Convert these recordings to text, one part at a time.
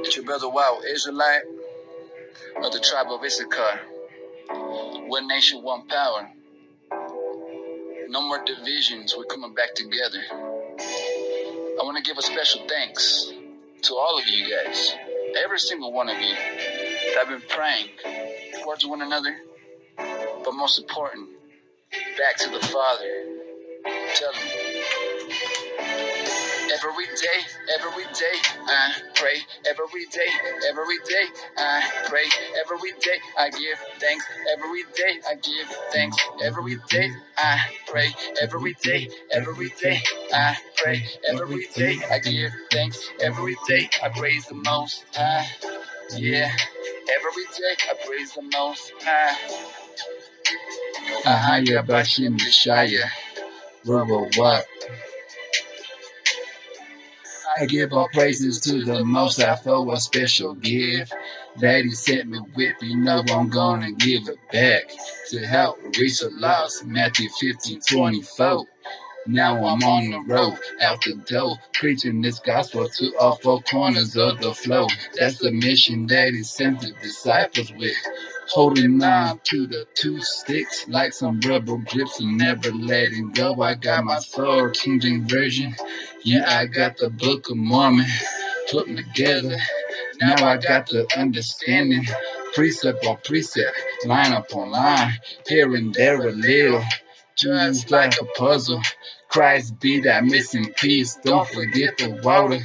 It's your brother Wow, Israelite of the tribe of Issachar. One nation, one power. No more divisions. We're coming back together. I want to give a special thanks to all of you guys, every single one of you that have been praying towards one another, but most important, back to the Father. Tell him. Every day, I pray. Every day, I pray. Every day, I give thanks. Every day, I give thanks. Every day, I pray. Every day, I pray. Every day, I give thanks. Every day, I praise the Most High. Yeah. Every day, I praise the Most High. Ahaya Bashim Yeshaya. What? I give all praises to the Most High for a special gift that He sent me with. You know I'm gonna give it back to help reach the lost. Matthew 15:24. Now I'm on the road, out the door, preaching this gospel to all four corners of the flow. That's the mission that He sent the disciples with. Holding on to the two sticks like some rubber grips and never letting go. I got my sword, King James Version. Yeah, I got the Book of Mormon put them together. Now I got the understanding, precept on precept, line upon line, here and there a little, just like a puzzle. Christ be that missing piece, don't forget the water.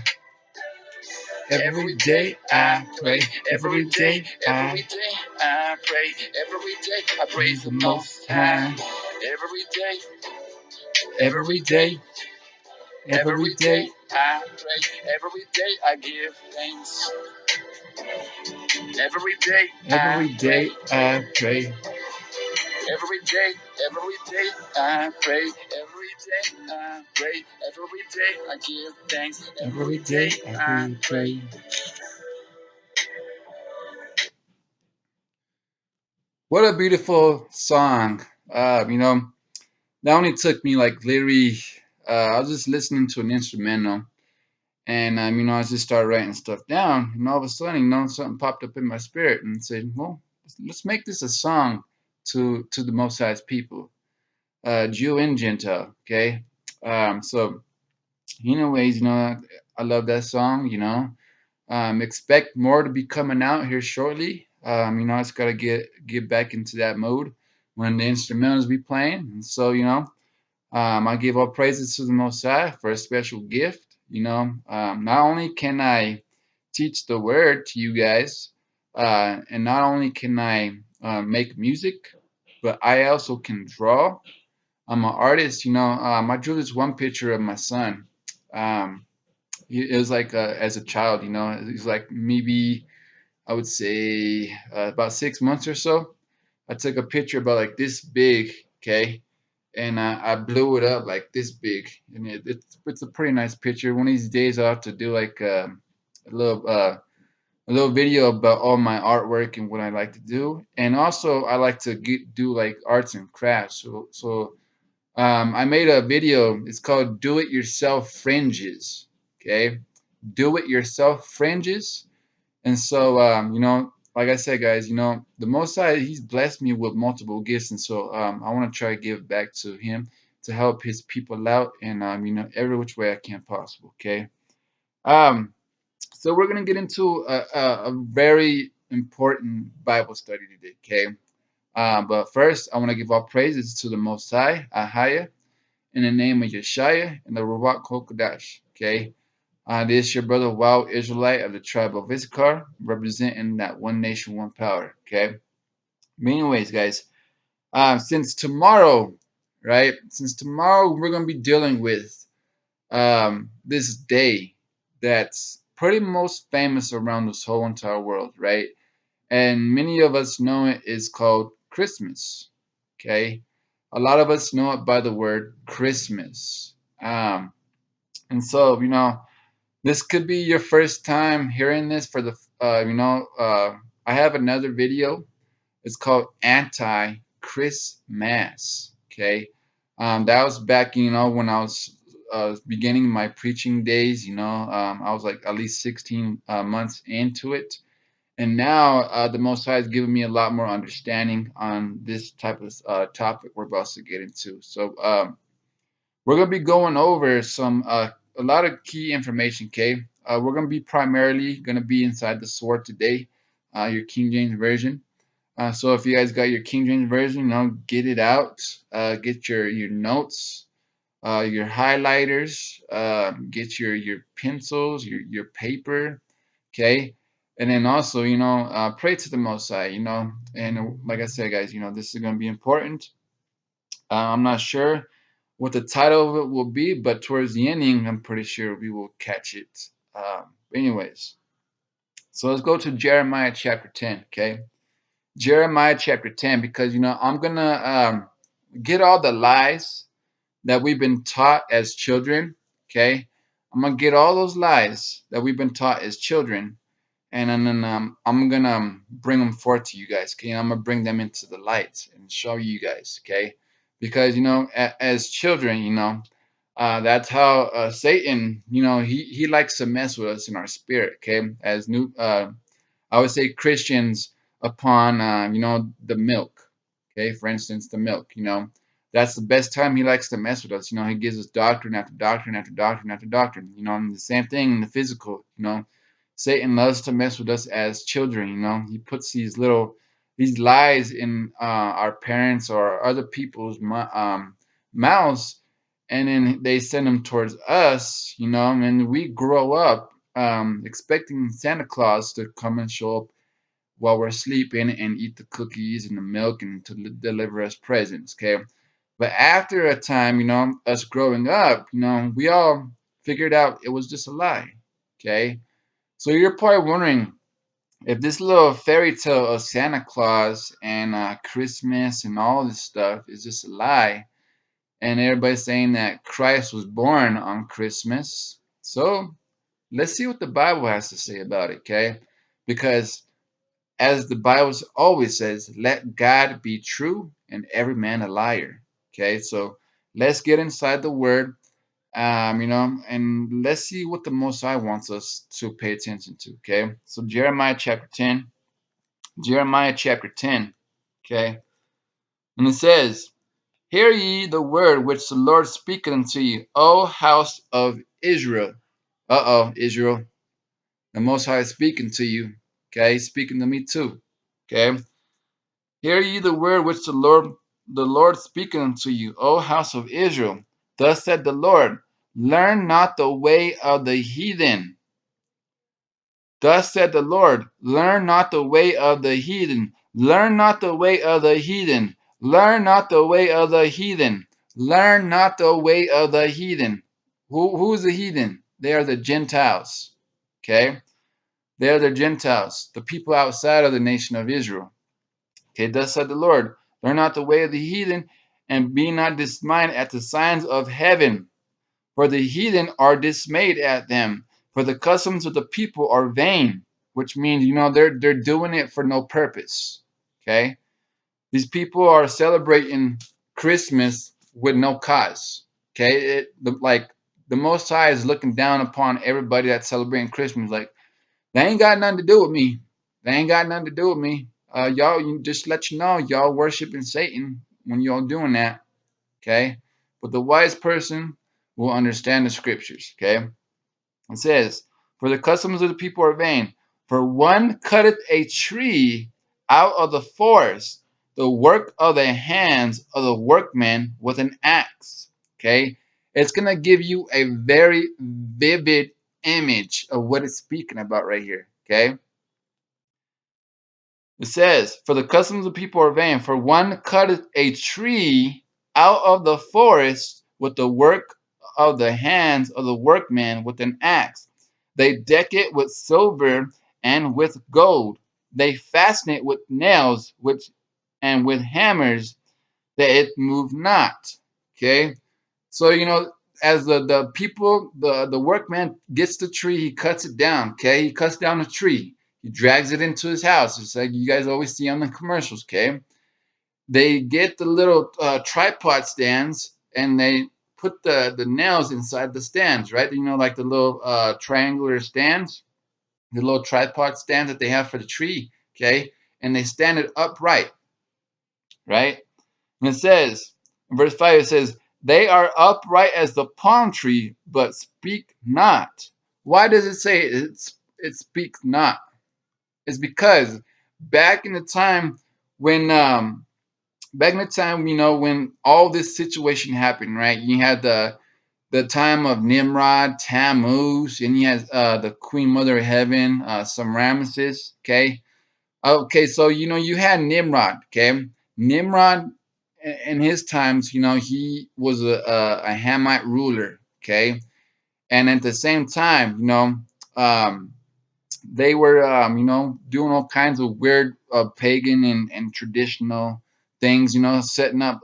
Every day I pray, every day I pray, every day I praise the Most High. Every day I pray, every day I give thanks. Every day I pray. Every day I pray. Every day I pray. Every day I give thanks. Every day I pray. What a beautiful song. That only took me like literally, I was just listening to an instrumental. And, I just started writing stuff down. And all of a sudden, something popped up in my spirit and said, well, let's make this a song to the Most High's people, Jew and Gentile, okay? So, anyways, I love that song, expect more to be coming out here shortly. I just got to get back into that mode when the instrumentals be playing. And so, I give all praises to the Most High for a special gift. Not only can I teach the word to you guys, and not only can I make music, but I also can draw. I'm an artist. I drew this one picture of my son. It was like as a child. He's like maybe I would say about 6 months or so. I took a picture about like this big. Okay, and I blew it up like this big, and it's a pretty nice picture. One of these days I'll have to do like a little a little video about all my artwork and what I like to do, and also I like to do like arts and crafts. So I made a video. It's called "Do It Yourself Fringes." Okay, do it yourself fringes. And so, like I said, guys, the Most High, He's blessed me with multiple gifts, and so I want to try to give back to Him to help His people out, and every which way I can possible. Okay. Um, so we're gonna get into a very important Bible study today. Okay. But first, I want to give all praises to the Most High, Ahaya, in the name of Yeshaya and the Ruach Kodesh. Okay. This is your brother, Wild Israelite of the tribe of Issachar, representing that one nation, one power. Okay. But anyways, guys, since tomorrow, right? Since tomorrow, we're gonna be dealing with this day that's pretty most famous around this whole entire world, right? And many of us know it is called Christmas. Okay. A lot of us know it by the word Christmas. And so, this could be your first time hearing this for the, I have another video. It's called Anti Christmas. Okay. That was back, when I was beginning my preaching days. I was like at least 16 months into it, and now the Most High has given me a lot more understanding on this type of topic we're about to get into. So we're gonna be going over some a lot of key information. Okay, we're gonna be primarily gonna be inside the sword today, your King James version. So if you guys got your King James version, get it out. Get your notes, your highlighters, get your pencils, your paper, okay, and then also pray to the Most High, and like I said, guys, this is going to be important. I'm not sure what the title of it will be, but towards the ending, I'm pretty sure we will catch it. Anyways, so let's go to Jeremiah chapter 10, okay? Jeremiah chapter 10, because I'm gonna get all the lies that we've been taught as children. Okay, I'm gonna get all those lies that we've been taught as children, and then I'm gonna bring them forth to you guys. Okay, I'm gonna bring them into the light and show you guys. Okay, because as children, that's how Satan, he likes to mess with us in our spirit. Okay, as new I would say Christians upon the milk. Okay, for instance, the milk. That's the best time he likes to mess with us. He gives us doctrine after doctrine after doctrine after doctrine. And the same thing in the physical. Satan loves to mess with us as children. He puts these lies in our parents or other people's mouths, and then they send them towards us. And we grow up expecting Santa Claus to come and show up while we're sleeping and eat the cookies and the milk and to deliver us presents. Okay. But after a time, us growing up, we all figured out it was just a lie. Okay. So you're probably wondering if this little fairy tale of Santa Claus and Christmas and all this stuff is just a lie. And everybody's saying that Christ was born on Christmas. So let's see what the Bible has to say about it, okay? Because as the Bible always says, let God be true and every man a liar. Okay, so let's get inside the word, and let's see what the Most High wants us to pay attention to. Okay, so Jeremiah chapter 10, okay, and it says, hear ye the word which the Lord speaketh unto you, O house of Israel. Israel. The Most High is speaking to you. Okay, he's speaking to me too. Okay. Hear ye the word which the Lord speaketh unto you, O house of Israel. Thus said the Lord, learn not the way of the heathen. Thus said the Lord, learn not the way of the heathen. Learn not the way of the heathen. Learn not the way of the heathen. Learn not the way of the heathen. Who's the heathen? They are the Gentiles. Okay? They are the Gentiles, the people outside of the nation of Israel. Okay, thus said the Lord, learn not the way of the heathen, and be not dismayed at the signs of heaven. For the heathen are dismayed at them, for the customs of the people are vain, which means, they're doing it for no purpose. Okay? These people are celebrating Christmas with no cause. Okay? Like the Most High is looking down upon everybody that's celebrating Christmas, like, they ain't got nothing to do with me. They ain't got nothing to do with me. Y'all, just let you know, y'all worshiping Satan when y'all doing that. Okay? But the wise person will understand the scriptures. Okay? It says, for the customs of the people are vain. For one cutteth a tree out of the forest, the work of the hands of the workman with an axe. Okay? It's going to give you a very vivid image of what it's speaking about right here. Okay? It says, for the customs of the people are vain, for one cutteth a tree out of the forest with the work of the hands of the workman with an axe. They deck it with silver and with gold. They fasten it with nails and with hammers that it move not. Okay? So, as the people, the workman gets the tree, he cuts it down. Okay? He cuts down the tree. He drags it into his house. It's like you guys always see on the commercials. Okay? They get the little tripod stands and they put the nails inside the stands, right? You know, like the little triangular stands, the little tripod stands that they have for the tree, okay? And they stand it upright, right? And it says, in verse 5, it says, they are upright as the palm tree, but speak not. Why does it say it speaks not? It's because back in the time when you know, when all this situation happened, right? You had the time of Nimrod, Tammuz, and you had the Queen Mother of Heaven, Semiramis. Okay, so you know you had Nimrod. Okay, Nimrod in his times, you know, he was a Hamite ruler. Okay, and at the same time, you know, um, they were you know, doing all kinds of weird pagan and traditional things. You know, setting up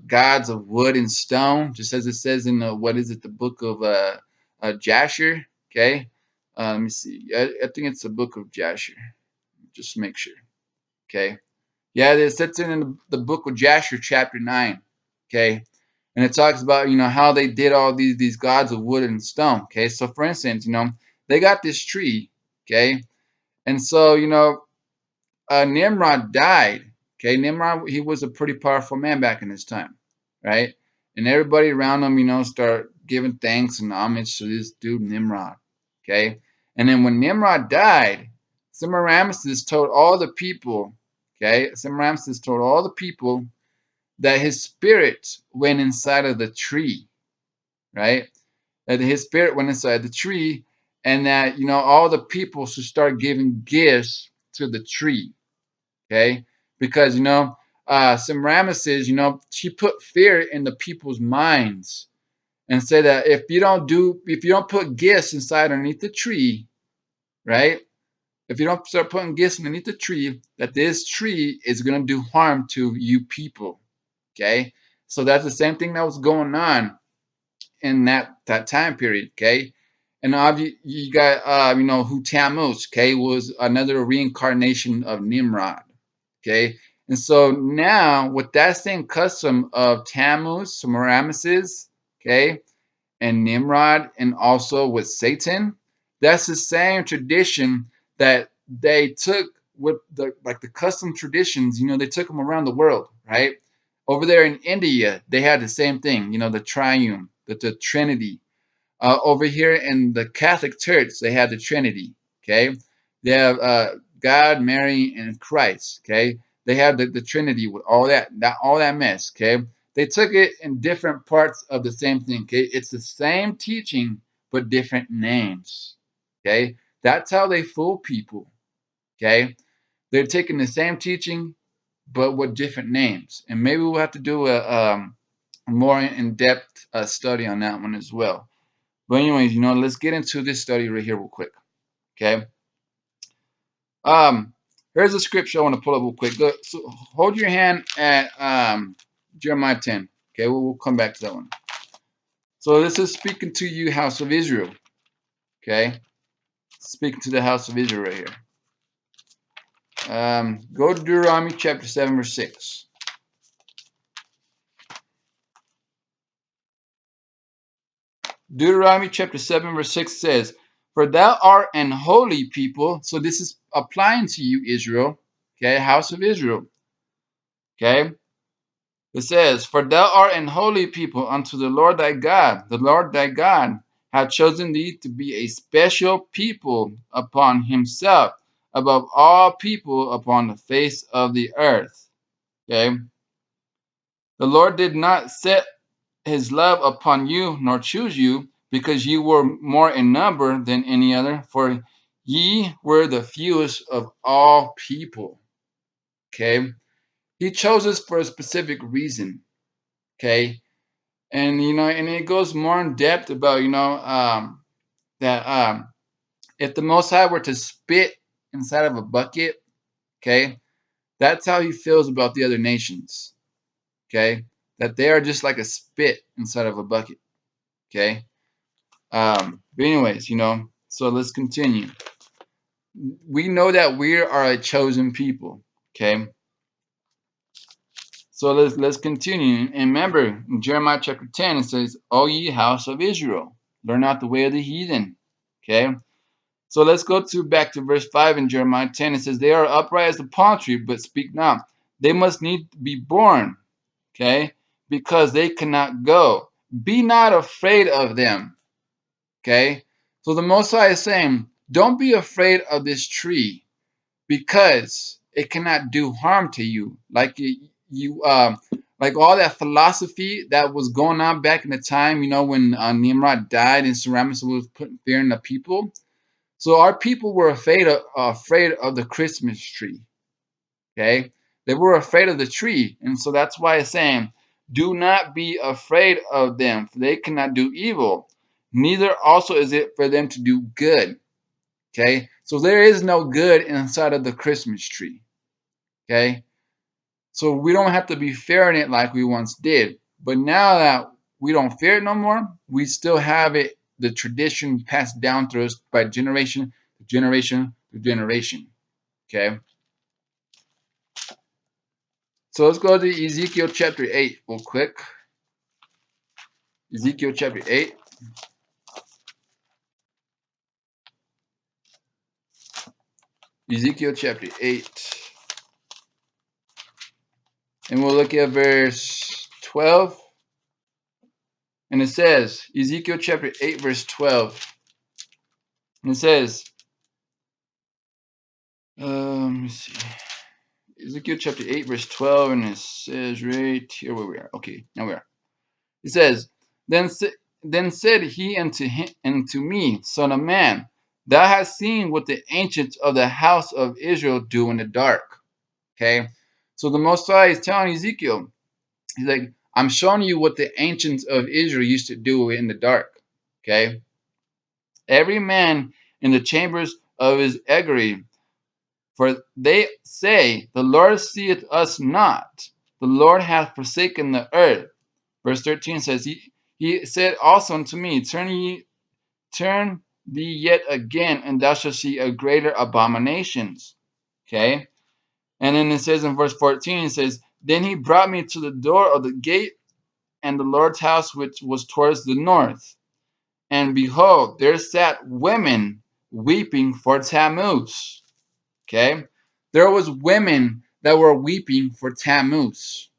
gods of wood and stone, just as it says in what is it, the book of Jasher. Okay, let me see. I think it's the book of Jasher. Just make sure. Okay. Yeah, it sits in the book of Jasher, chapter 9. Okay. And it talks about, you know, how they did all these gods of wood and stone. Okay. So, for instance, you know, they got this tree. Okay. And so, you know, Nimrod died. Okay. Nimrod, he was a pretty powerful man back in his time. Right. And everybody around him, you know, start giving thanks and homage to this dude, Nimrod. Okay. And then when Nimrod died, Semiramis told all the people, okay, Semiramis told all the people that his spirit went inside of the tree, right? That his spirit went inside the tree, and that, you know, all the people should start giving gifts to the tree, okay? Because, you know, Semiramis, you know, she put fear in the people's minds and said that if you don't put gifts inside underneath the tree, right? If you don't start putting gifts underneath the tree, that this tree is going to do harm to you people. Okay. So that's the same thing that was going on in that time period. Okay. And obviously you got, you know, who Tammuz, okay, was another reincarnation of Nimrod. Okay. And so now with that same custom of Tammuz, Semiramis, okay, and Nimrod, and also with Satan. That's the same tradition that they took with the custom traditions. You know, they took them around the world, right? Over there in India, they had the same thing. You know, the triune, the Trinity. Over here in the Catholic Church, they have the Trinity. Okay, they have God, Mary, and Christ. Okay, they have the Trinity with all that mess. Okay, they took it in different parts of the same thing. Okay, it's the same teaching but different names. Okay, that's how they fool people. Okay, they're taking the same teaching but with different names, and maybe we'll have to do a more in-depth study on that one as well. But anyways, you know, let's get into this study right here real quick. Okay. Um, Here's a scripture I want to pull up real quick. Go, so hold your hand at Jeremiah 10. Okay, we'll come back to that one. So this is speaking to you, house of Israel. Okay, speaking to the house of Israel right here. Go to Deuteronomy chapter 7, verse 6. Deuteronomy chapter 7, verse 6 says, for thou art an holy people. So this is applying to you, Israel. Okay, house of Israel. Okay. It says, for thou art an holy people unto the Lord thy God. The Lord thy God hath chosen thee to be a special people upon himself above all people upon the face of the earth. Okay. The Lord did not set his love upon you nor choose you because ye were more in number than any other, for ye were the fewest of all people. Okay. He chose us for a specific reason. Okay. And you know, and it goes more in depth about, you know, that if the Most High were to spit inside of a bucket, okay, that's how he feels about the other nations. Okay, that they are just like a spit inside of a bucket. Okay. But anyways, you know, so let's continue. We know that we are a chosen people. Okay. So let's continue. And remember, in Jeremiah chapter 10, it says, O ye house of Israel, learn not the way of the heathen. Okay. So let's go to back to verse 5 in Jeremiah 10. It says, They are upright as the palm tree, but speak not. They must need to be born, okay, because they cannot go. Be not afraid of them, okay. So the Most High is saying, don't be afraid of this tree because it cannot do harm to you. Like like all that philosophy that was going on back in the time, when Nimrod died and Semiramis was putting fear in the people. So our people were afraid of the Christmas tree. Okay, they were afraid of the tree, and so that's why it's saying, "Do not be afraid of them, for they cannot do evil. Neither also is it for them to do good." Okay, so there is no good inside of the Christmas tree. Okay, so we don't have to be fearing it like we once did. But now that we don't fear it no more, we still have it, the tradition passed down through us by generation to generation to generation. Okay. So let's go to Ezekiel chapter 8 real quick. Ezekiel chapter 8. Ezekiel chapter 8. And we'll look at verse 12. And it says, Ezekiel chapter 8, verse 12. And it says, let me see. Ezekiel chapter 8, verse 12. And it says right here where we are. Okay, now we are. It says, Then said he unto me, Son of man, thou hast seen what the ancients of the house of Israel do in the dark. Okay, so the Most High is telling Ezekiel, he's like, I'm showing you what the ancients of Israel used to do in the dark. Okay, every man in the chambers of his augury, for they say, The Lord seeth us not, the Lord hath forsaken the earth. Verse 13 says, He said also unto me, turn thee yet again, and thou shalt see a greater abominations. Okay, and then it says in verse 14, it says, Then he brought me to the door of the gate and the Lord's house, which was towards the north. And behold, there sat women weeping for Tammuz. Okay? There was women that were weeping for Tammuz.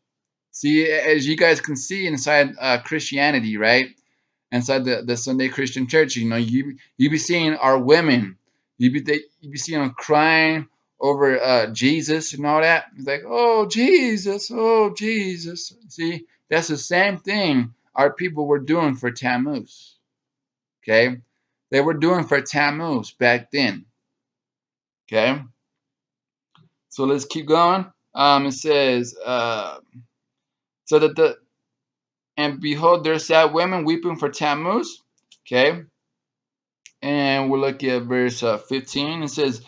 See, as you guys can see inside Christianity, right? Inside the Sunday Christian church, you be seeing our women. You be seeing them crying over Jesus and all that. It's like, oh Jesus, oh Jesus. See, that's the same thing our people were doing for Tammuz. Okay, they were doing for Tammuz back then. Okay, so let's keep going. It says, so that and behold, there sat women weeping for Tammuz. Okay, and we'll look at verse 15. It says,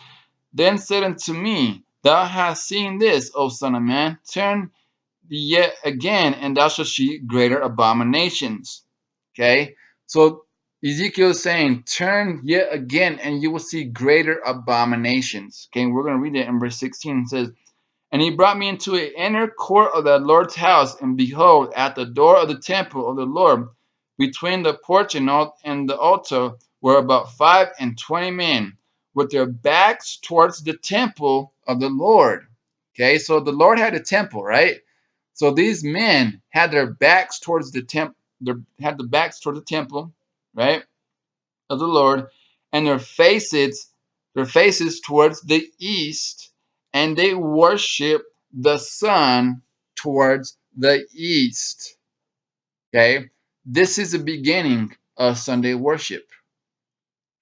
Then said unto me, Thou hast seen this, O son of man. Turn thee yet again, and thou shalt see greater abominations. Okay? So Ezekiel is saying, Turn yet again, and you will see greater abominations. Okay, we're going to read it in verse 16. It says, And he brought me into an inner court of the Lord's house, and behold, at the door of the temple of the Lord, between the porch and the altar, were about 25 men, with their backs towards the temple of the Lord. Okay, so the Lord had a temple, right? So these men had their backs towards the temple, had the backs towards the temple, right, of the Lord, and their faces towards the east, and they worship the sun towards the east. Okay, this is the beginning of Sunday worship.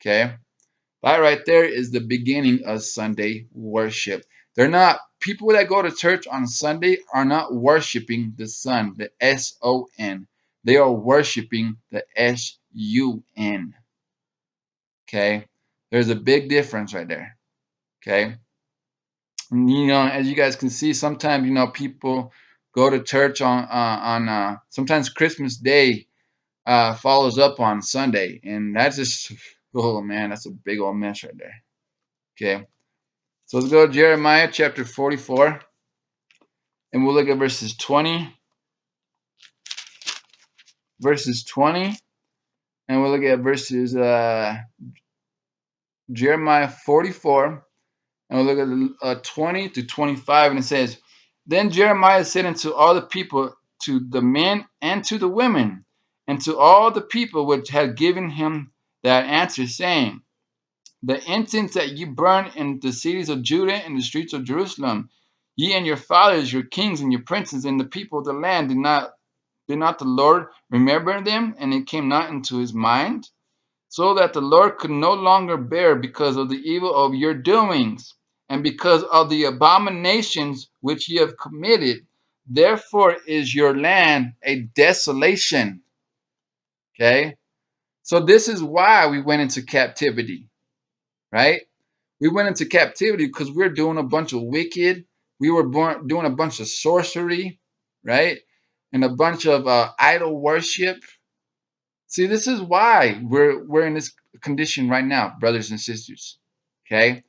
Okay, that right there is the beginning of Sunday worship. They're not People that go to church on Sunday are not worshiping the sun, the SON. They are worshiping the SUN. Okay, there's a big difference right there. Okay, and, as you guys can see, sometimes people go to church on sometimes Christmas Day follows up on Sunday, and that's just, oh man, that's a big old mess right there. Okay, so let's go to Jeremiah chapter 44, and we'll look at verses 20, and we'll look at verses Jeremiah 44, and we'll look at 20 to 25, and it says, Then Jeremiah said unto all the people, to the men and to the women, and to all the people which had given him that answer, saying, The incense that ye burn in the cities of Judah and the streets of Jerusalem, ye and your fathers, your kings and your princes, and the people of the land, did not the Lord remember them, and it came not into his mind? So that the Lord could no longer bear because of the evil of your doings, and because of the abominations which ye have committed. Therefore is your land a desolation. Okay? So this is why we went into captivity, right? We went into captivity because we were doing a bunch of wicked, we were doing a bunch of sorcery, right? And a bunch of idol worship. See, this is why we're in this condition right now, brothers and sisters. Okay,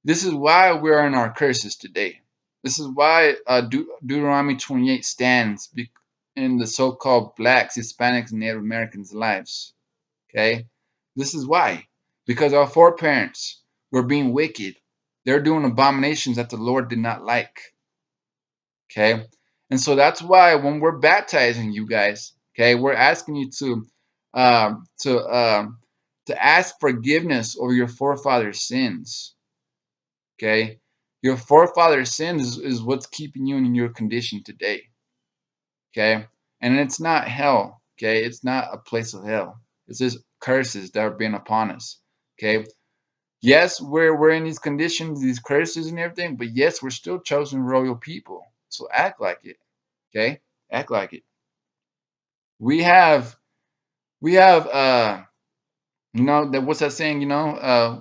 this is why we're in our curses today. This is why Deuteronomy 28 stands in the so-called blacks, Hispanics, and Native Americans' lives. Okay, this is why, because our foreparents were being wicked. They're doing abominations that the Lord did not like. Okay, and so that's why when we're baptizing you guys, okay, we're asking you to um, to um, to ask forgiveness over your forefathers' sins. Okay, your forefathers' sins is what's keeping you in your condition today. Okay, and it's not hell. Okay, it's not a place of hell. It's just curses that are being upon us. Okay, yes, we're in these conditions, these curses and everything, but yes, we're still chosen royal people. So act like it. Okay, act like it. We have we have that what's that saying,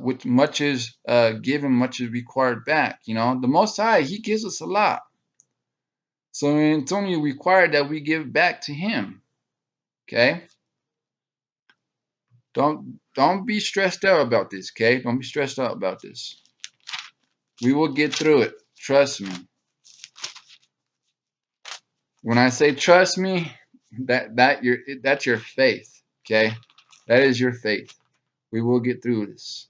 with much is given, much is required back. The Most High, He gives us a lot, so it's only required that we give back to Him. Okay, don't be stressed out about this. Okay, don't be stressed out about this. We will get through it, trust me. When I say trust me, that's your faith. Okay, that is your faith. We will get through this.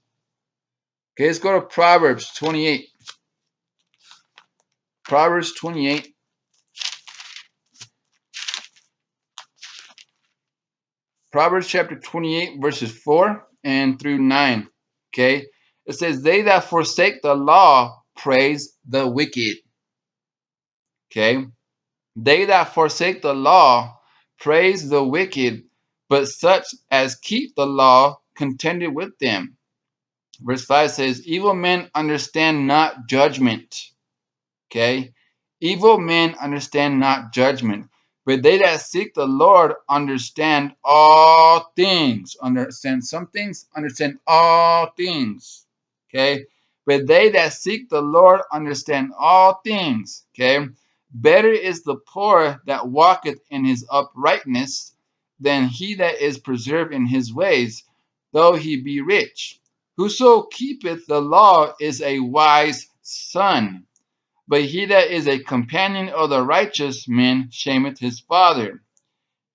Okay, let's go to Proverbs 28. Proverbs 28. Proverbs chapter 28, verses 4 and through 9. Okay, it says, They that forsake the law praise the wicked. Okay, they that forsake the law praise the wicked, but such as keep the law contended with them. Verse 5 says, Evil men understand not judgment. Okay? Evil men understand not judgment, but they that seek the Lord understand all things. Understand some things, understand all things. Okay? But they that seek the Lord understand all things. Okay? Better is the poor that walketh in his uprightness than he that is preserved in his ways, though he be rich. Whoso keepeth the law is a wise son, but he that is a companion of the righteous men shameth his father.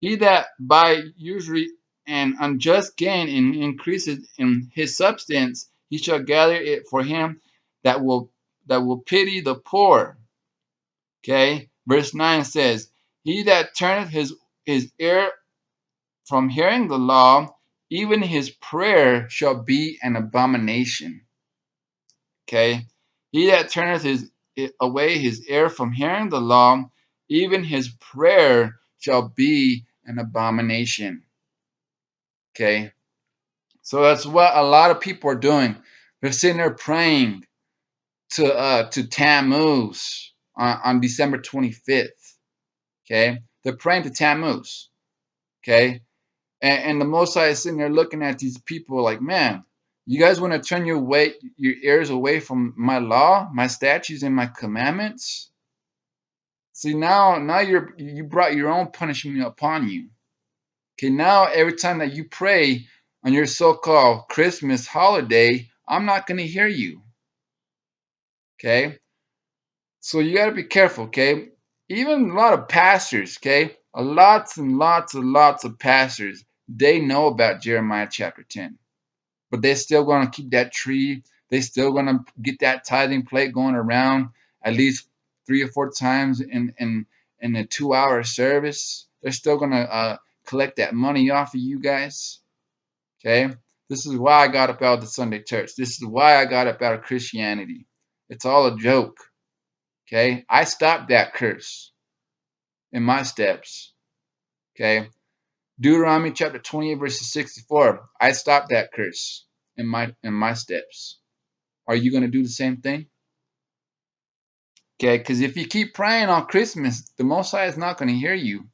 He that by usury and unjust gain increaseth in his substance, he shall gather it for him that will pity the poor. Okay, verse 9 says, He that turneth his ear from hearing the law, even his prayer shall be an abomination. Okay, he that turneth away his ear from hearing the law, even his prayer shall be an abomination. Okay, so that's what a lot of people are doing. They're sitting there praying to Tammuz on December 25th. Okay, they're praying to Tammuz. Okay, and the Most High is sitting there looking at these people like, man, you guys want to turn your ears away from my law, my statutes, and my commandments? See, now you brought your own punishment upon you. Okay, now every time that you pray on your so-called Christmas holiday, I'm not going to hear you. Okay, so you got to be careful. Okay, Even a lot of pastors, okay, lots and lots of pastors, they know about Jeremiah chapter 10, but they're still going to keep that tree. They're still going to get that tithing plate going around at least 3 or 4 times in a 2 hour service. They're still going to collect that money off of you guys. Okay, this is why I got up out of the Sunday church. This is why I got up out of Christianity. It's all a joke. Okay, I stopped that curse in my steps. Okay, Deuteronomy chapter 28 verses 64. I stopped that curse in my steps. Are you going to do the same thing? Okay, because if you keep praying on Christmas, the Most High is not going to hear you.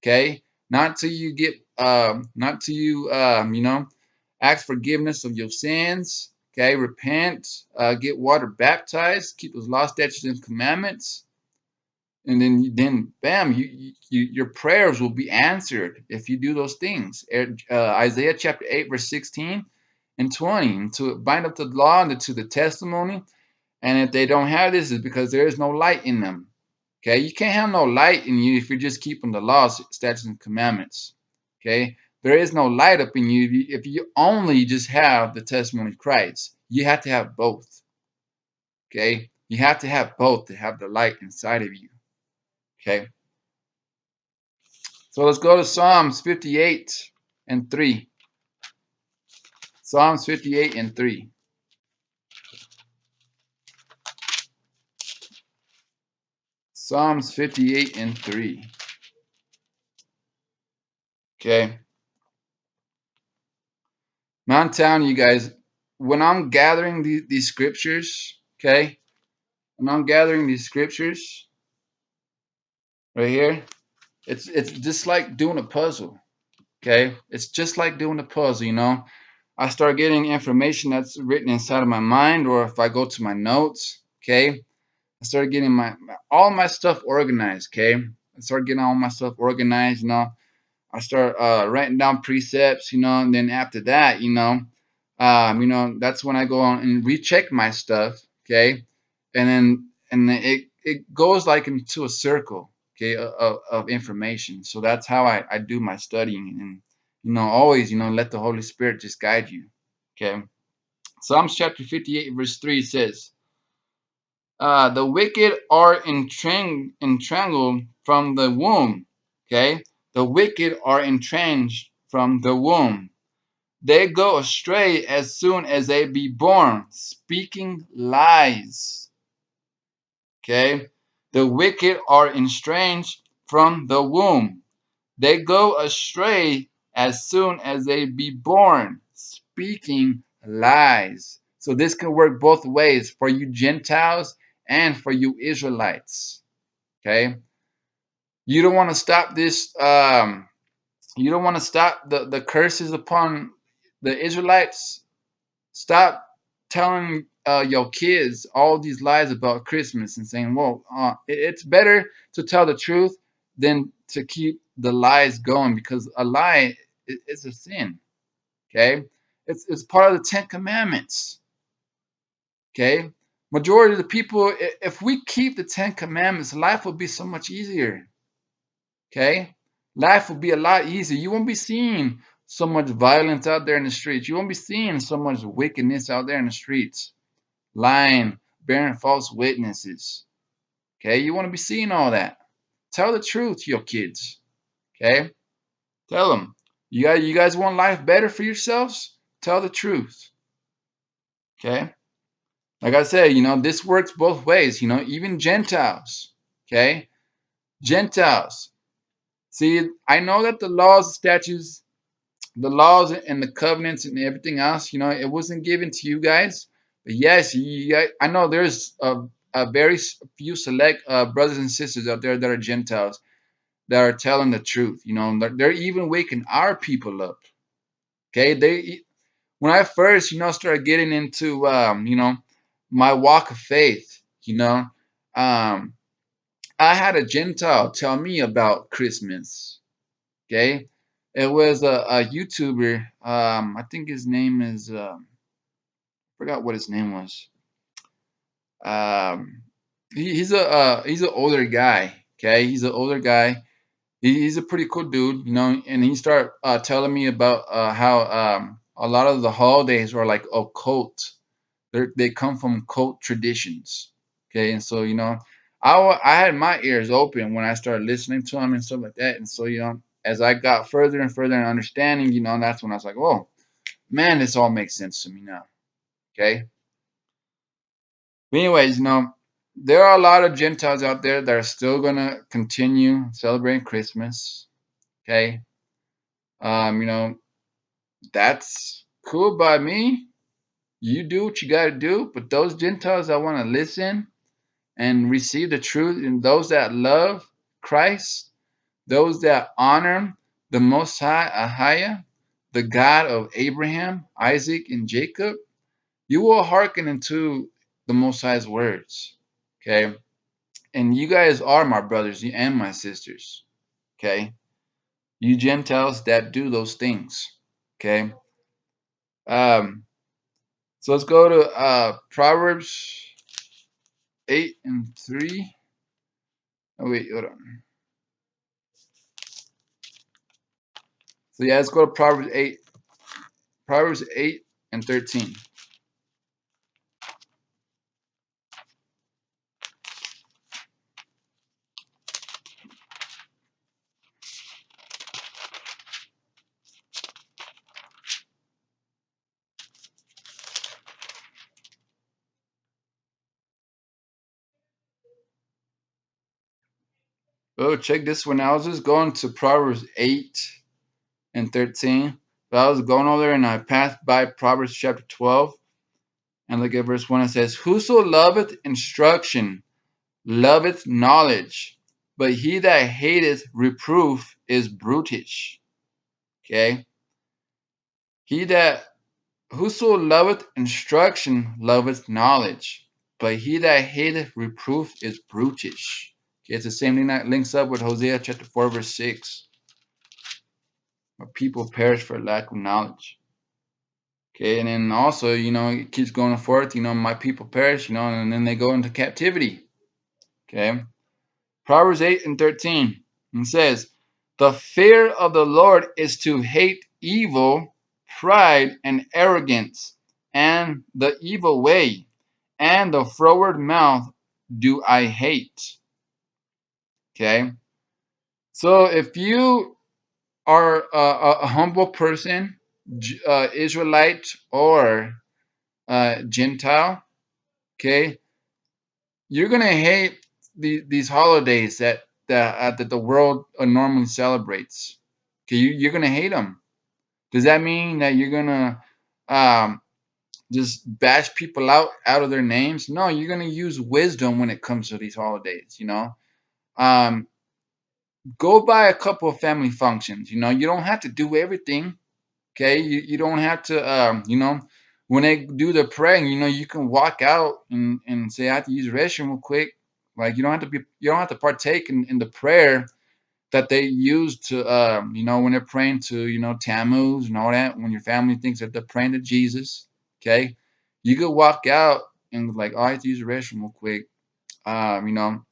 Okay, not till you get, not till you, ask forgiveness of your sins. Okay, repent, get water baptized, keep those law, statutes, and commandments, and then bam, your prayers will be answered if you do those things. Isaiah chapter 8 verse 16 and 20, and to bind up the law and to the testimony. And if they don't have this, it's because there is no light in them. Okay, you can't have no light in you if you're just keeping the laws, statutes, and commandments. Okay, there is no light up in you if you only just have the testimony of Christ. You have to have both. Okay, you have to have both to have the light inside of you. Okay, so let's go to Psalms 58 and 3. Psalms 58 and 3. Psalms 58 and 3. Okay. Now I'm telling you guys, when I'm gathering these scriptures, okay, when I'm gathering these scriptures right here, it's just like doing a puzzle, okay? It's just like doing a puzzle, you know. I start getting information that's written inside of my mind, or if I go to my notes, okay, I start getting all my stuff organized, okay. I start getting all my stuff organized, you know. I start writing down precepts, you know, and then after that, that's when I go on and recheck my stuff, okay, and then it goes like into a circle, okay, of information. So that's how I do my studying, and always, let the Holy Spirit just guide you, okay. Psalms chapter 58 verse 3 says, the wicked are entrangled from the womb. Okay? The wicked are entrenched from the womb. They go astray as soon as they be born, speaking lies. Okay? The wicked are estranged from the womb. They go astray as soon as they be born, speaking lies. So this can work both ways for you Gentiles and for you Israelites. Okay? You don't want to stop this. You don't want to stop the curses upon the Israelites. Stop telling your kids all these lies about Christmas and saying, well, it's better to tell the truth than to keep the lies going, because a lie is a sin. Okay? It's part of the Ten Commandments. Okay? Majority of the people, if we keep the Ten Commandments, life will be so much easier. Okay? Life will be a lot easier. You won't be seeing so much violence out there in the streets. You won't be seeing so much wickedness out there in the streets. Lying, bearing false witnesses. Okay? You want to be seeing all that. Tell the truth to your kids. Okay? Tell them. You guys want life better for yourselves? Tell the truth. Okay? Like I said, this works both ways, even Gentiles. Okay? Gentiles. See, I know that the laws and the covenants and everything else, it wasn't given to you guys. But yes, I know there's a very few select brothers and sisters out there that are Gentiles that are telling the truth. They're even waking our people up. Okay, when I first, started getting into, my walk of faith, um, I had a Gentile tell me about Christmas. Okay, it was a YouTuber. I think his name is forgot what his name was. Um, he's an older guy. Okay, he's an older guy. He's a pretty cool dude, and he started telling me about how a lot of the holidays are like occult. They come from cult traditions. Okay, and so I had my ears open when I started listening to him and stuff like that. And so as I got further and further in understanding, that's when I was like, oh man, this all makes sense to me now. Okay, but anyways, there are a lot of Gentiles out there that are still gonna continue celebrating Christmas. Okay, you know that's cool by me. You do what you got to do, but those Gentiles that want to listen and receive the truth, and those that love Christ, those that honor the Most High, Ahia, the God of Abraham, Isaac, and Jacob, you will hearken into the Most High's words. Okay, and you guys are my brothers and my sisters. Okay, you Gentiles that do those things. Okay, um, so let's go to Proverbs 8:3. Oh wait, hold on. So yeah, let's go to Proverbs 8:13. Oh, check this one. I was just going to Proverbs 8:13. But I was going over there and I passed by Proverbs chapter 12. And look at verse 1. It says, whoso loveth instruction loveth knowledge, but he that hateth reproof is brutish. Okay? He that Whoso loveth instruction loveth knowledge, but he that hateth reproof is brutish. Okay, it's the same thing that links up with Hosea chapter 4, verse 6. My people perish for lack of knowledge. Okay, and then also, it keeps going forth, my people perish, and then they go into captivity. Okay. Proverbs 8:13. It says, the fear of the Lord is to hate evil, pride, and arrogance, and the evil way, and the froward mouth do I hate. Okay. So if you are a humble person, Israelite or Gentile, okay, you're gonna hate these holidays that the world normally celebrates. Okay, you're gonna hate them. Does that mean that you're gonna um, just bash people out of their names? No, you're gonna use wisdom when it comes to these holidays. Um, go by a couple of family functions. You don't have to do everything. Okay, you don't have to. When they do the praying, you can walk out and say, I have to use the restroom real quick. Like you don't have to partake in the prayer that they use to, when they're praying to, Tammuz and all that. When your family thinks that they're praying to Jesus, okay, you could walk out and like, oh, I have to use the restroom real quick. Um, you know,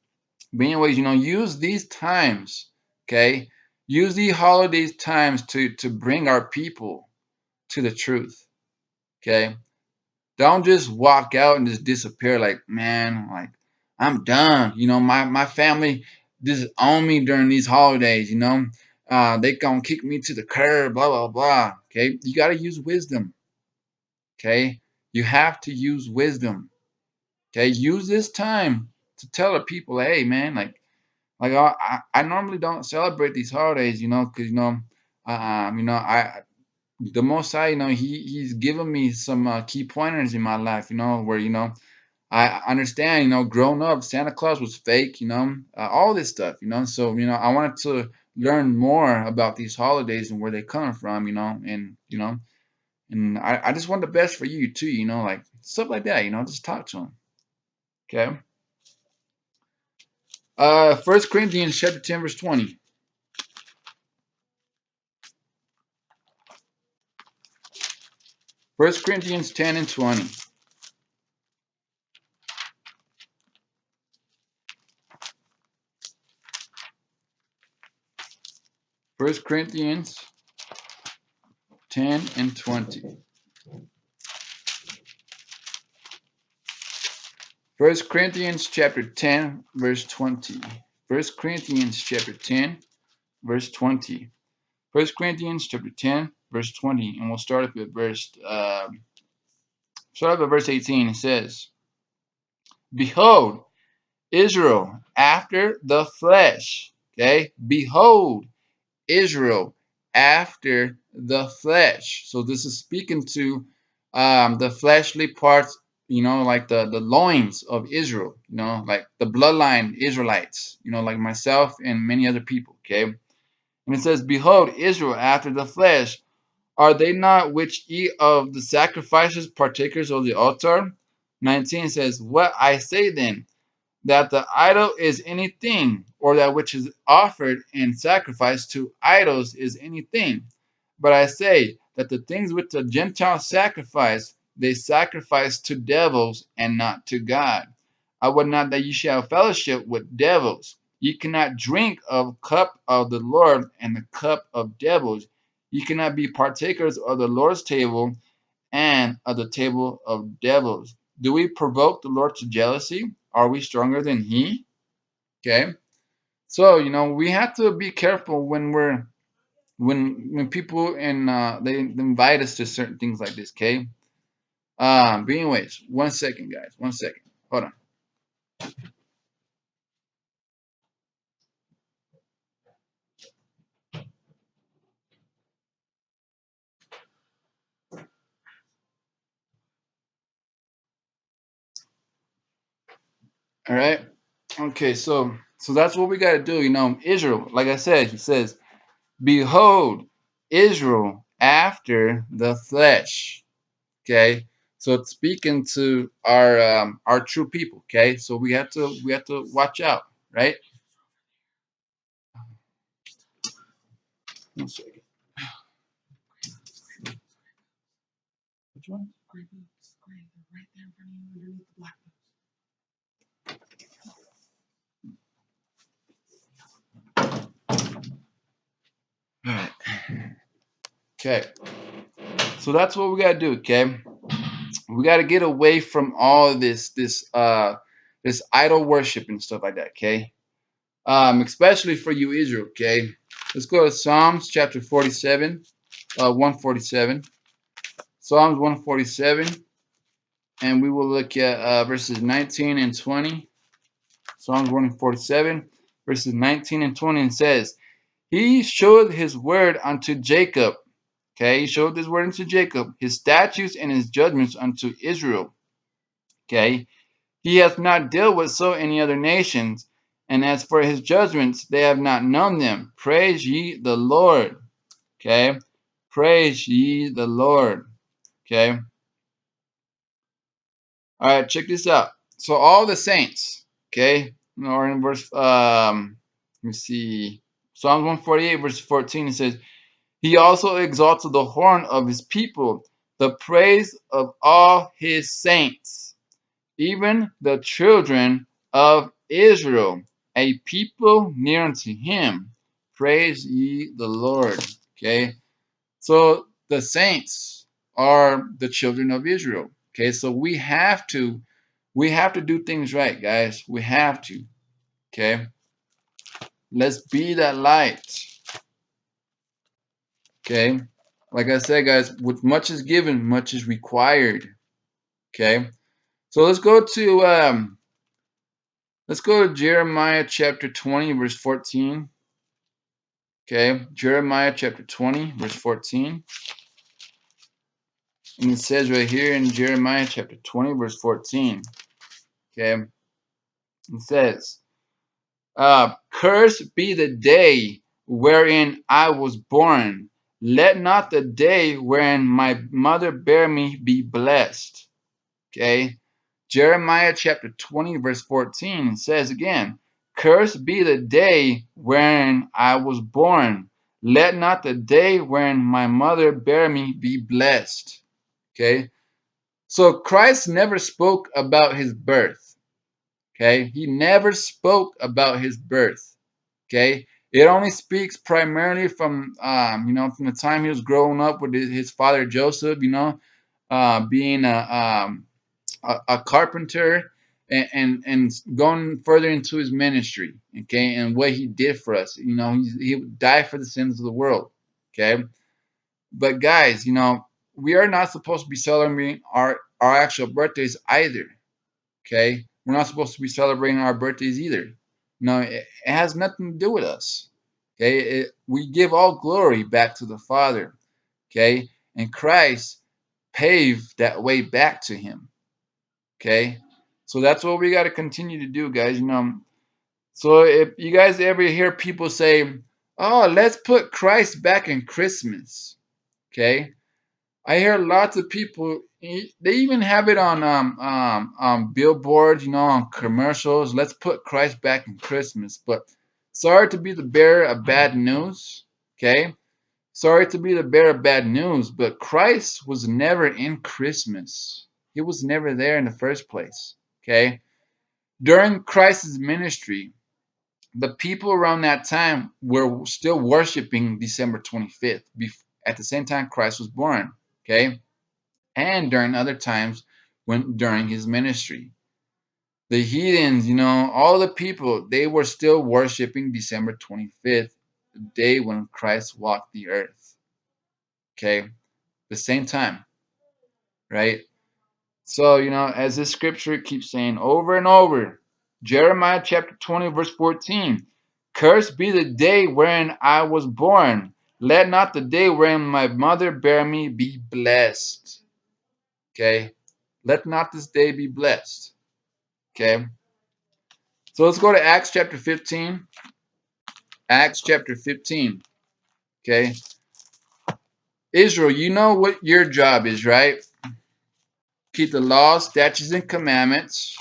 but anyways, use these times, okay, use these holidays times to bring our people to the truth. Okay. Don't just walk out and just disappear like, man, like I'm done. My family just own me during these holidays. They gonna kick me to the curb, blah blah blah. Okay. You gotta use wisdom. Okay. You have to use wisdom. Okay. Use this time to tell the people, hey man, like I normally don't celebrate these holidays, because I the Most High, he's given me some key pointers in my life, where I understand, growing up, Santa Claus was fake, all this stuff, so I wanted to learn more about these holidays and where they come from, and I just want the best for you too, like stuff like that, just talk to them. Okay. First Corinthians chapter 10, verse 20. First Corinthians 10 and 20. First Corinthians 10 and 20. First Corinthians chapter 10, verse 20. First Corinthians chapter 10, verse 20. First Corinthians chapter 10, verse 20. And we'll start off at verse 18. It says, Behold, Israel after the flesh. Okay? Behold, Israel after the flesh. So this is speaking to the fleshly parts, like the loins of Israel, like the bloodline Israelites, like myself and many other people. Okay. And it says, Behold, Israel after the flesh, are they not which eat of the sacrifices partakers of the altar? 19 says, What I say then, that the idol is anything, or that which is offered in sacrifice to idols is anything. But I say that the things which the Gentiles sacrifice, they sacrifice to devils and not to God. I would not that ye shall have fellowship with devils. Ye cannot drink of cup of the Lord and the cup of devils. Ye cannot be partakers of the Lord's table and of the table of devils. Do we provoke the Lord to jealousy? Are we stronger than He? Okay. So we have to be careful when people and they invite us to certain things like this. Okay. But anyways, 1 second, guys. 1 second. Hold on. All right. Okay. So that's what we got to do. Israel. Like I said, He says, "Behold, Israel after the flesh." Okay, so it's speaking to our true people. Okay, so we have to watch out, right? 1 second. Which one? All right. Okay, so that's what we gotta do. Okay, we gotta get away from all this idol worship and stuff like that. Okay, especially for you Israel. Okay, let's go to Psalms chapter 47, 147. Psalms 147, and we will look at verses 19 and 20. Psalms 147, verses 19 and 20, and says, He showed His word unto Jacob. Okay, He showed His word unto Jacob, His statutes and His judgments unto Israel. Okay, He hath not dealt with so any other nations, and as for His judgments, they have not known them. Praise ye the Lord. Okay, praise ye the Lord. Okay. All right, check this out. So all the saints, okay, or in verse, let me see, Psalms 148, verse 14, it says, He also exalted the horn of His people, the praise of all His saints, even the children of Israel, a people near unto Him. Praise ye the Lord. Okay, so the saints are the children of Israel. Okay, so we have to do things right, guys. We have to. Okay. Let's be that light. Okay. Like I said, guys, with much is given, much is required. Okay. So let's go to Jeremiah chapter 20, verse 14. Okay. Jeremiah chapter 20, verse 14. And it says right here in Jeremiah chapter 20, verse 14. Okay. It says, Cursed be the day wherein I was born. Let not the day wherein my mother bare me be blessed. Okay. Jeremiah chapter 20, verse 14 says again, Cursed be the day wherein I was born. Let not the day wherein my mother bare me be blessed. Okay. So Christ never spoke about His birth. Okay. He never spoke about His birth. Okay. It only speaks primarily from from the time he was growing up with his father Joseph, being a carpenter, and going further into his ministry, okay, and what he did for us. He died for the sins of the world, okay. But guys, we are not supposed to be celebrating our actual birthdays either, okay. We're not supposed to be celebrating our birthdays either. No, it has nothing to do with us, okay. We give all glory back to the Father, okay, and Christ paved that way back to him. Okay. So that's what we got to continue to do, guys. So if you guys ever hear people say, "Oh, let's put Christ back in Christmas," okay, I hear lots of people. They even have it on billboards, on commercials. Let's put Christ back in Christmas. But sorry to be the bearer of bad news. Okay, sorry to be the bearer of bad news, but Christ was never in Christmas. He was never there in the first place. Okay? During Christ's ministry, the people around that time were still worshiping December 25th, at the same time Christ was born. Okay? And during other times during his ministry. The heathens, all the people, they were still worshiping December 25th, the day when Christ walked the earth. Okay? The same time, right? So, as this scripture keeps saying over and over, Jeremiah chapter 20, verse 14, cursed be the day wherein I was born. Let not the day wherein my mother bare me be blessed. Okay? Let not this day be blessed. Okay? So let's go to Acts chapter 15. Acts chapter 15. Okay? Israel, you know what your job is, right? Keep the laws, statutes, and commandments.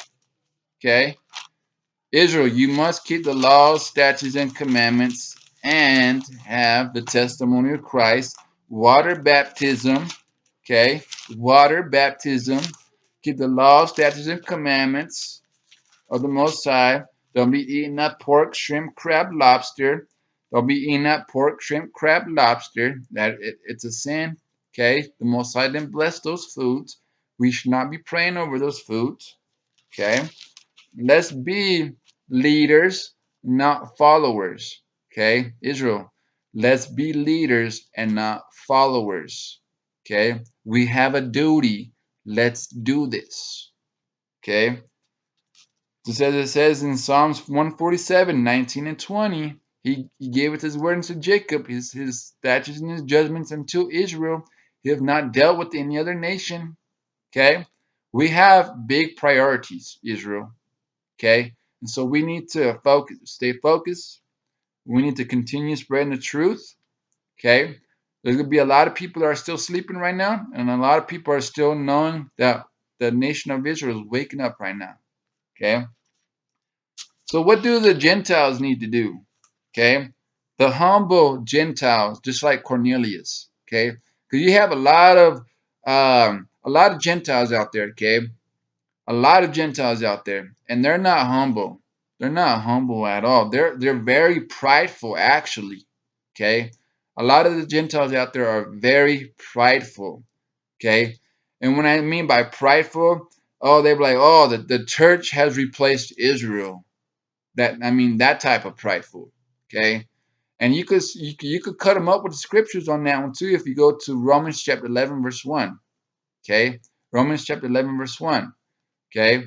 Okay? Israel, you must keep the laws, statutes, and commandments and have the testimony of Christ. Water baptism, okay? Water baptism. Keep the laws, statutes, and commandments of the Most High. Don't be eating that pork, shrimp, crab, lobster. Don't be eating that pork, shrimp, crab, lobster. It's a sin, okay? The Most High didn't bless those foods. We should not be praying over those foods, okay? Let's be leaders, not followers. Okay, Israel, let's be leaders and not followers. Okay, we have a duty. Let's do this. Okay, it says in Psalms 147, 19 and 20, he gave it his word unto Jacob, his statutes and his judgments unto Israel. He have not dealt with any other nation. Okay, we have big priorities, Israel. Okay. And so we need to stay focused. We need to continue spreading the truth. Okay. There's going to be a lot of people that are still sleeping right now, and a lot of people are still knowing that the nation of Israel is waking up right now. Okay. So what do the Gentiles need to do? Okay. The humble Gentiles, just like Cornelius. Okay. Because you have a lot of Gentiles out there. Okay. A lot of Gentiles out there, and they're not humble. They're not humble at all. They're very prideful, actually. Okay, a lot of the Gentiles out there are very prideful. Okay, and when I mean by prideful, oh, they're like, oh, the church has replaced Israel. That type of prideful. Okay, and you could cut them up with the scriptures on that one too if you go to Romans chapter 11 verse 1. Okay, Romans chapter 11 verse 1. Okay,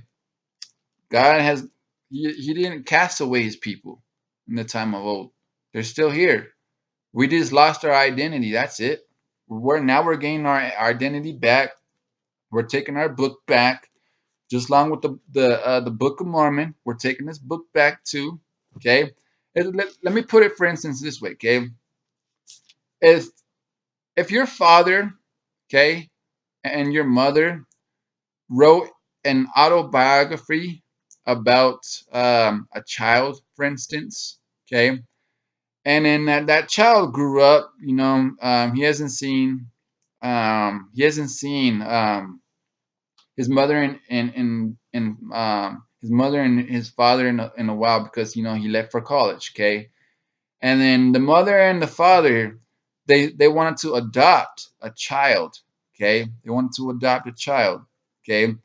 God he didn't cast away his people in the time of old. They're still here. We just lost our identity. That's it. We're gaining our identity back. We're taking our book back, just along with the Book of Mormon. We're taking this book back too. Okay. Let me put it, for instance, this way. Okay. If if your father, okay, and your mother wrote an autobiography about a child, for instance, okay, and then that child grew up, he hasn't seen his mother and his mother and his father in a while because he left for college, okay, And then the mother and the father, they wanted to adopt a child. Okay, they wanted to adopt a child. Okay,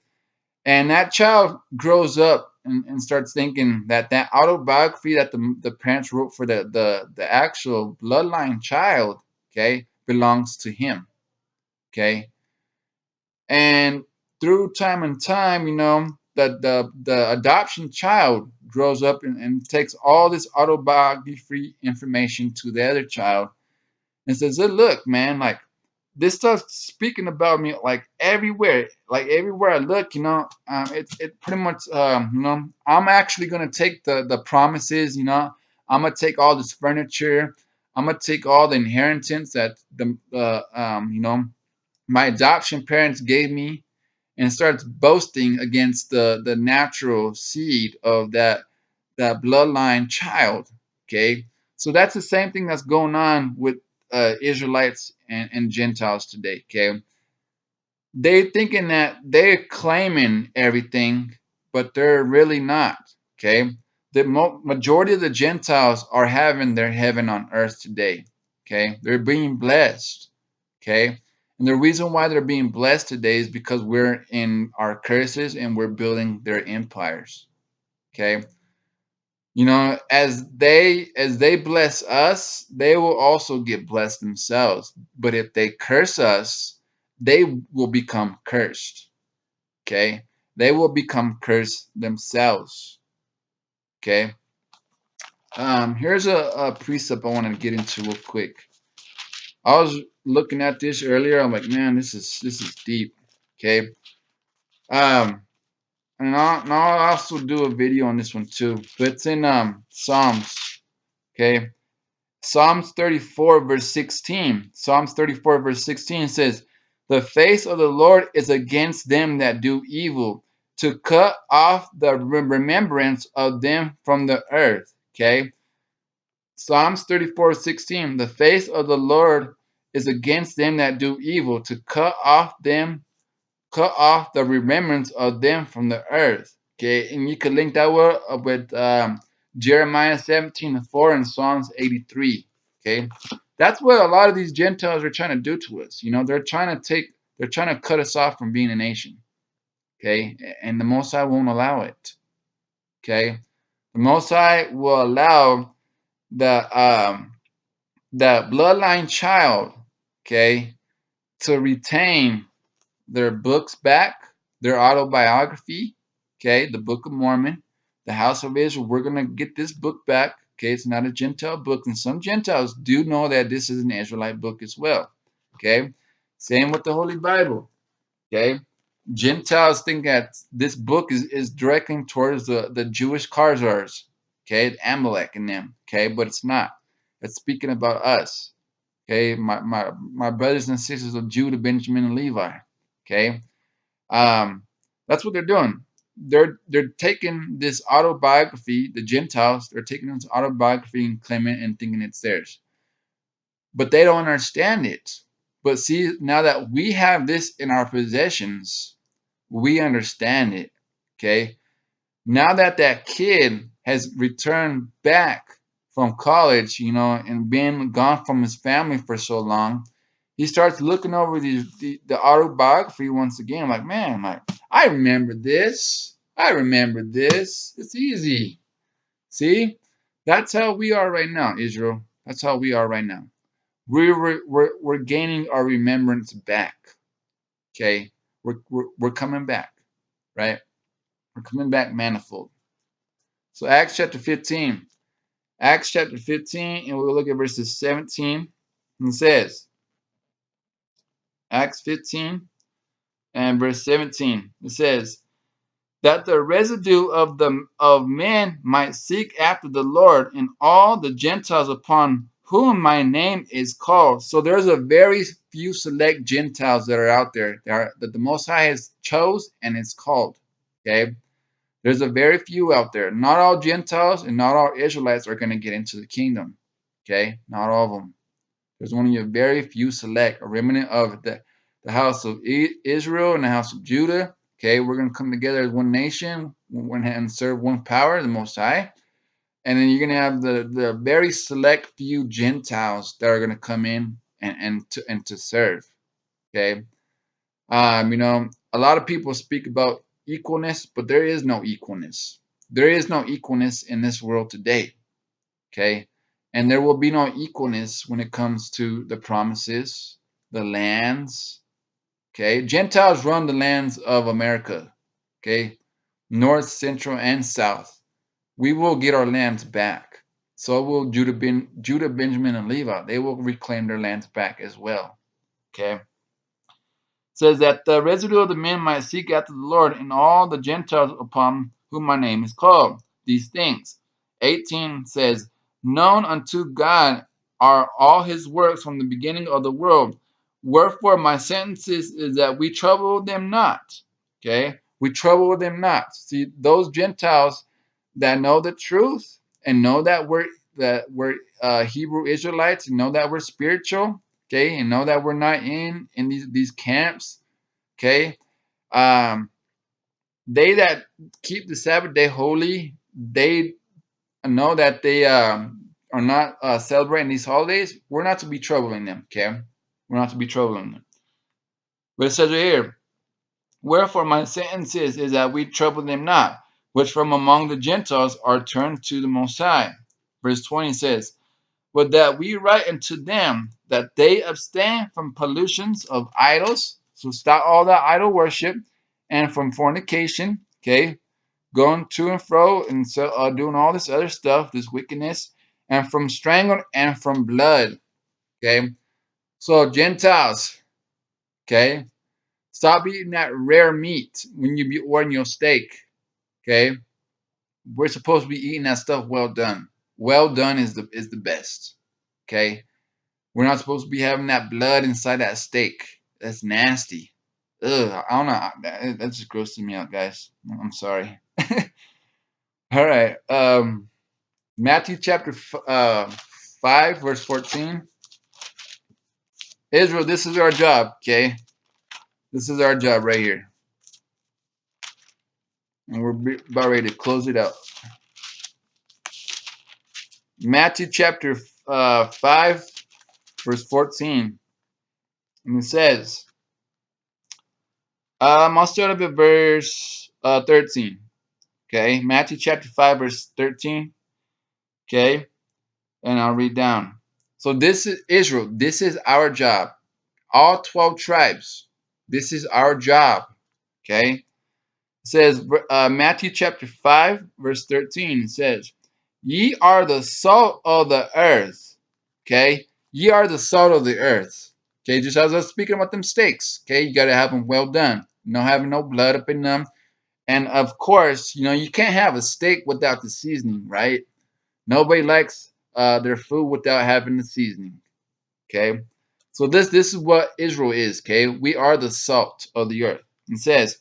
and that child grows up and starts thinking that that autobiography that the parents wrote for the actual bloodline child, okay, belongs to him. Okay, and through time and time, the adoption child grows up and takes all this autobiography information to the other child and says, "Hey, look, man, like this stuff's speaking about me like everywhere. Like everywhere I look, it pretty much, I'm actually gonna take the promises. I'm gonna take all this furniture. I'm gonna take all the inheritance that my adoption parents gave me, and starts boasting against the natural seed of that bloodline child. Okay, so that's the same thing that's going on with Israelites and Gentiles today. Okay, they thinking that they're claiming everything, but they're really not. Okay, the majority of the Gentiles are having their heaven on earth today. Okay, they're being blessed. Okay, and the reason why they're being blessed today is because we're in our curses and we're building their empires. Okay, as they bless us, they will also get blessed themselves. But if they curse us, they will become cursed. Okay, they will become cursed themselves. Okay, here's a precept I want to get into real quick. I was looking at this earlier. I'm like, man, this is deep. Okay, um, and I'll also do a video on this one too. But it's in Psalms. Okay, Psalms 34, verse 16. Psalms 34, verse 16 says, "The face of the Lord is against them that do evil, to cut off the remembrance of them from the earth." Okay? Psalms 34:16. "The face of the Lord is against them that do evil, to cut off the remembrance of them from the earth." Okay, and you can link that word up with Jeremiah 17:4 and Psalms 83. Okay, that's what a lot of these Gentiles are trying to do to us. They're trying to cut us off from being a nation. Okay, and the Most High won't allow it. Okay, the Most High will allow the the bloodline child, okay, to retain their books back, their autobiography, okay, the Book of Mormon, the House of Israel. We're going to get this book back. Okay, it's not a Gentile book, and some Gentiles do know that this is an Israelite book as well. Okay, same with the Holy Bible. Okay, Gentiles think that this book is directing towards the Jewish Khazars, okay, Amalek and them, okay, but it's not. It's speaking about us, okay, my brothers and sisters of Judah, Benjamin, and Levi, okay. Um, that's what they're doing. They're taking this autobiography, the Gentiles, they're taking this autobiography and claiming it and thinking it's theirs. But they don't understand it. But see, now that we have this in our possessions, we understand it. Okay. Now that that kid has returned back from college, and been gone from his family for so long, he starts looking over the autobiography once again. Like, man, like I remember this. I remember this. It's easy. See, that's how we are right now, Israel. That's how we are right now. We're gaining our remembrance back. Okay, we're coming back, right? We're coming back manifold. So Acts chapter 15. Acts chapter 15, and we'll look at verses 17. And it says, Acts 15 and verse 17. It says, "That the residue of men might seek after the Lord, and all the Gentiles upon whom my name is called." So there's a very few select Gentiles that are out there that the Most High has chose and is called. Okay, there's a very few out there. Not all Gentiles and not all Israelites are going to get into the kingdom. Okay, not all of them. There's only a very few select, a remnant of the house of Israel and the house of Judah. Okay, we're going to come together as one nation and serve one power, the Most High. and then you're gonna have the very select few Gentiles that are gonna come in and to serve. Okay, a lot of people speak about equalness, but there is no equalness. There is no equalness in this world today. Okay, and there will be no equalness when it comes to the promises, the lands. Okay, Gentiles run the lands of America. Okay, north, central, and south. We will get our lands back. So will Judah, Benjamin, and Levi. They will reclaim their lands back as well. Okay. Says that the residue of the men might seek after the Lord and all the Gentiles upon whom my name is called. These things. 18 says, known unto God are all his works from the beginning of the world. Wherefore my sentence is that we trouble them not. Okay? We trouble them not. See, those Gentiles that know the truth and know that we're Hebrew Israelites and know that we're spiritual, okay, and know that we're not in these camps, okay. Um, they that keep the Sabbath day holy, they know that they are not celebrating these holidays. We're not to be troubling them, okay. We're not to be troubling them. But it says right here, wherefore my sentence is that we trouble them not, which from among the Gentiles are turned to the Most High. Verse 20 says, but that we write unto them that they abstain from pollutions of idols. So stop all that idol worship, and from fornication, okay, going to and fro and so doing all this other stuff, this wickedness, and from strangle and from blood, okay. So Gentiles, okay, stop eating that rare meat when you be ordering your steak, okay. We're supposed to be eating that stuff well done. Well done is the best, okay. We're not supposed to be having that blood inside that steak. That's nasty. Ugh, I don't know. That just grosses me out, guys. I'm sorry. All right. Matthew chapter 5, verse 14. Israel, this is our job, okay? This is our job right here. And we're about ready to close it out. Matthew chapter 5, verse 14. And it says, I'll start up at verse 13. Okay, Matthew chapter 5, verse 13. Okay, and I'll read down. So this is Israel. This is our job. All 12 tribes. This is our job. Okay, it says Matthew chapter 5, verse 13. It says, ye are the salt of the earth. Okay, ye are the salt of the earth. Okay, just as I was speaking about them steaks. Okay, you got to have them well done. No having no blood up in them. And of course, you can't have a steak without the seasoning, right? Nobody likes their food without having the seasoning. Okay, so this is what Israel is. Okay, we are the salt of the earth. It says,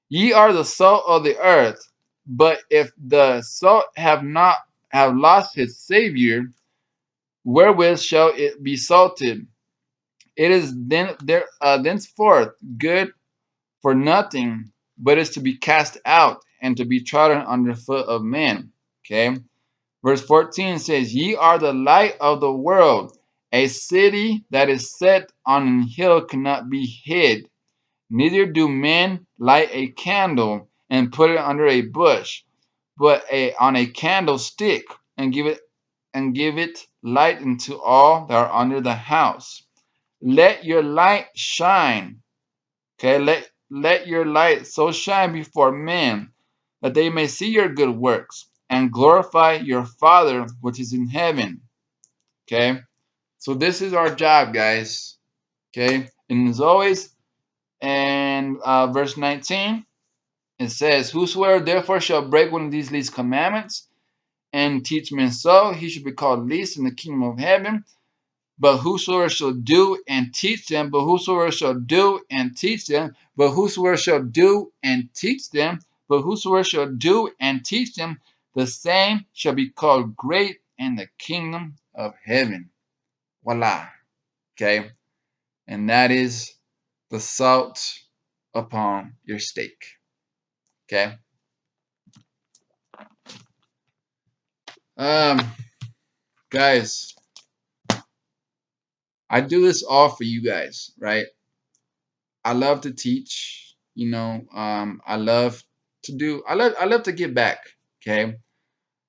"Ye are the salt of the earth, but if the salt have lost his savior, wherewith shall it be salted? It is thenceforth good for nothing, but is to be cast out and to be trodden under foot of men." Okay. Verse 14 says, ye are the light of the world. A city that is set on an hill cannot be hid. Neither do men light a candle and put it under a bush, but on a candlestick, and give it light into all that are under the house. Let your light shine. Okay, let your light so shine before men that they may see your good works and glorify your Father which is in heaven. Okay, so this is our job, guys. Okay, and as always, and verse 19, it says, whosoever therefore shall break one of these least commandments and teach men so, he should be called least in the kingdom of heaven. But whosoever shall do and teach them, but whosoever shall do and teach them, but whosoever shall do and teach them, but whosoever shall do and teach them, the same shall be called great in the kingdom of heaven. Voila. Okay. And that is the salt upon your steak. Okay. Um, guys, I do this all for you guys, right? I love to teach. I love I love to give back. Okay.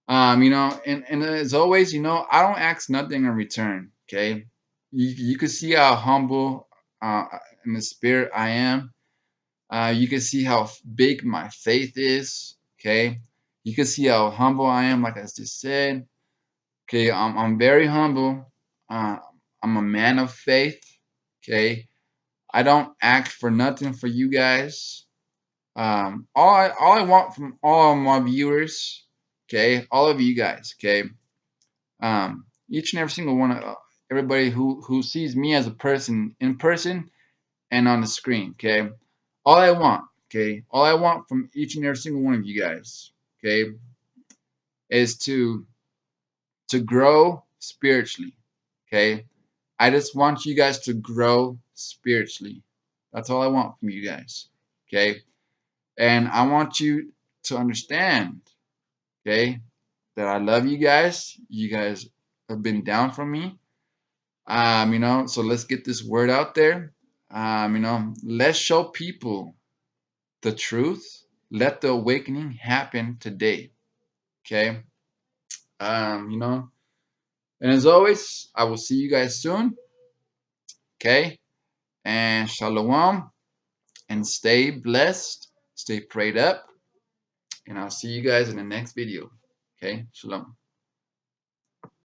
And as always, I don't ask nothing in return. Okay. You can see how humble uh, in the spirit I am. You can see how big my faith is. Okay. You can see how humble I am, like I just said. Okay. I'm very humble. Uh, I'm a man of faith. Okay. I don't ask for nothing for you guys. All I want from all of my viewers, okay, all of you guys, okay, each and every single one of everybody who sees me as a person in person and on the screen, okay, all I want from each and every single one of you guys, okay, is to grow spiritually, okay. I just want you guys to grow spiritually. That's all I want from you guys, okay. And I want you to understand, okay, that I love you guys. You guys have been down for me. So let's get this word out there. Let's show people the truth. Let the awakening happen today. Okay. Um, you know, and as always, I will see you guys soon. Okay. And shalom and stay blessed, stay prayed up, and I'll see you guys in the next video. Okay. Shalom.